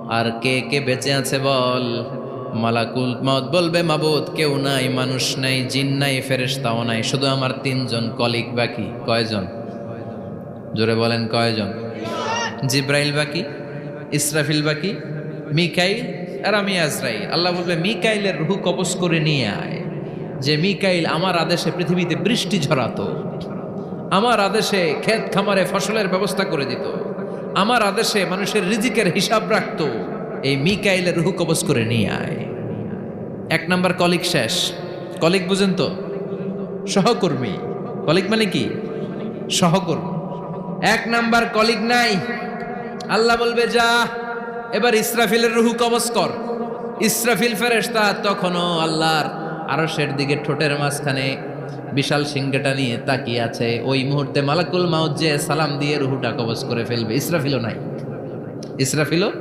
আর কে কে বেঁচে আছে বল। মালাকুল মউত বলবে মাবুদ কেউ নাই, মানুষ নাই, জিন নাই, ফেরেশতাও নাই, শুধু আমার তিনজন কলিগ বাকি। কয়জন? জোরে বলেন কয়জন? জিব্রাইল বাকি, ইসরাফিল বাকি, মিকাইল আর আমি আজরাইল। আল্লাহ বলবে মিকাইলের রূহ কবজ করে নিয়ে আয়। যে মিকাইল আমার আদেশে পৃথিবীতে বৃষ্টি ঝরাতো, আমার আদেশে ক্ষেত খামারে ফসলের ব্যবস্থা করে দিত, আমার আদেশে মানুষের রিজিকের হিসাব রাখতো, এই মিকাইলের রূহ কবজ করে নিয়ে আয়। এক নাম্বার কলিগ শেষ। কলিগ বুঝেন তো? সহকর্মী। কলিগ মানে কি? সহকর্মী। এক নাম্বার কলিগ নাই। আল্লাহ বলবে যা এবার ইসরাফিলের রূহ কবজ কর। ইসরাফিল ফেরেশতা তখনও আল্লাহর আরশের দিকে ঠোঁটের মাঝখানে বিশাল সিংহটা নিয়ে তাকিয়ে আছে। ওই মুহূর্তে মালাকুল মাউত যে সালাম দিয়ে রূহটা কবজ করে ফেলবে। ইসরাফিলও নাই। ইসরাফিলও